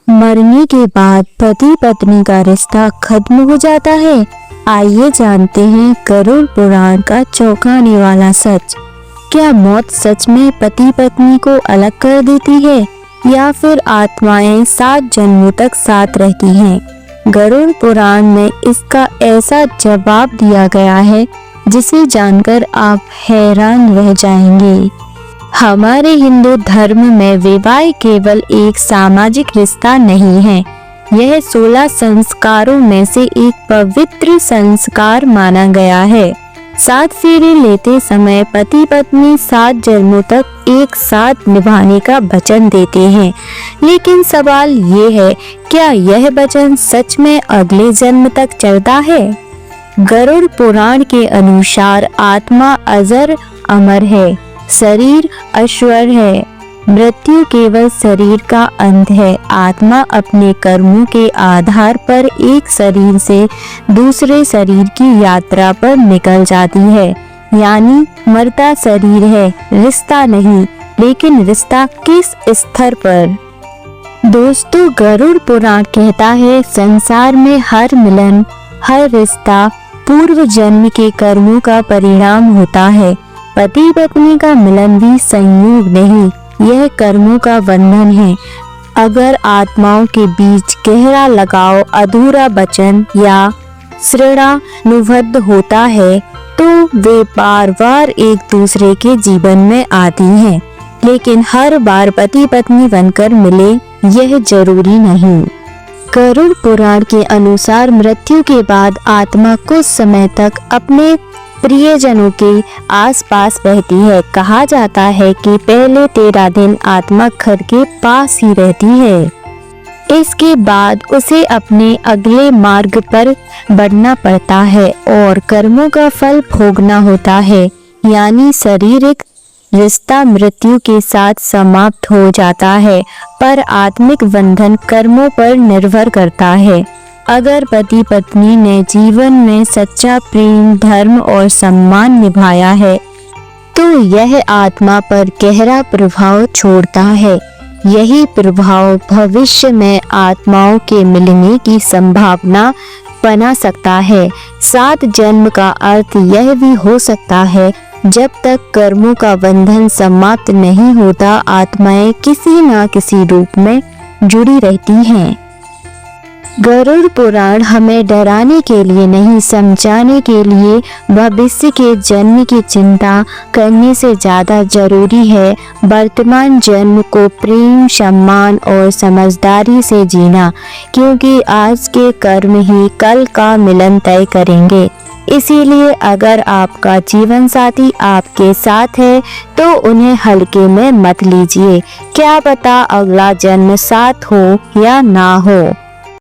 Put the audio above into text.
मरने के बाद पति पत्नी का रिश्ता खत्म हो जाता है। आइए जानते हैं गरुड़ पुराण का चौंकाने वाला सच। क्या मौत सच में पति पत्नी को अलग कर देती है या फिर आत्माएं 7 जन्मों तक साथ रहती हैं? गरुड़ पुराण में इसका ऐसा जवाब दिया गया है जिसे जानकर आप हैरान रह जाएंगे। हमारे हिंदू धर्म में विवाह केवल एक सामाजिक रिश्ता नहीं है, यह 16 संस्कारों में से एक पवित्र संस्कार माना गया है। 7 फेरे लेते समय पति पत्नी 7 जन्मों तक एक साथ निभाने का वचन देते हैं। लेकिन सवाल ये है, क्या यह वचन सच में अगले जन्म तक चलता है? गरुड़ पुराण के अनुसार आत्मा अजर अमर है, शरीर अश्वर है। मृत्यु केवल शरीर का अंत है। आत्मा अपने कर्मों के आधार पर एक शरीर से दूसरे शरीर की यात्रा पर निकल जाती है, यानी मरता शरीर है, रिश्ता नहीं। लेकिन रिश्ता किस स्तर पर? दोस्तों, गरुड़ पुराण कहता है संसार में हर मिलन, हर रिश्ता पूर्व जन्म के कर्मों का परिणाम होता है। पति पत्नी का मिलन भी संयोग नहीं, यह कर्मों का बंधन है। अगर आत्माओं के बीच गहरा लगाव, अधूरा वचन या ऋणानुबंध होता है तो वे बार बार एक दूसरे के जीवन में आती हैं। लेकिन हर बार पति पत्नी बनकर मिले यह जरूरी नहीं। गरुड़ पुराण के अनुसार मृत्यु के बाद आत्मा कुछ समय तक अपने प्रियजनों के आसपास रहती है। कहा जाता है कि पहले 13 दिन आत्मा घर के पास ही रहती है। इसके बाद उसे अपने अगले मार्ग पर बढ़ना पड़ता है और कर्मों का फल भोगना होता है, यानी शारीरिक रिश्ता मृत्यु के साथ समाप्त हो जाता है, पर आत्मिक बंधन कर्मों पर निर्भर करता है। अगर पति पत्नी ने जीवन में सच्चा प्रेम, धर्म और सम्मान निभाया है तो यह आत्मा पर गहरा प्रभाव छोड़ता है। यही प्रभाव भविष्य में आत्माओं के मिलने की संभावना बना सकता है। 7 जन्म का अर्थ यह भी हो सकता है, जब तक कर्मों का बंधन समाप्त नहीं होता आत्माएं किसी न किसी रूप में जुड़ी रहती हैं। गरुड़ पुराण हमें डराने के लिए नहीं, समझाने के लिए भविष्य के जन्म की चिंता करने से ज्यादा जरूरी है वर्तमान जन्म को प्रेम, सम्मान और समझदारी से जीना, क्योंकि आज के कर्म ही कल का मिलन तय करेंगे। इसीलिए अगर आपका जीवन साथी आपके साथ है तो उन्हें हल्के में मत लीजिए। क्या पता अगला जन्म साथ हो या ना हो।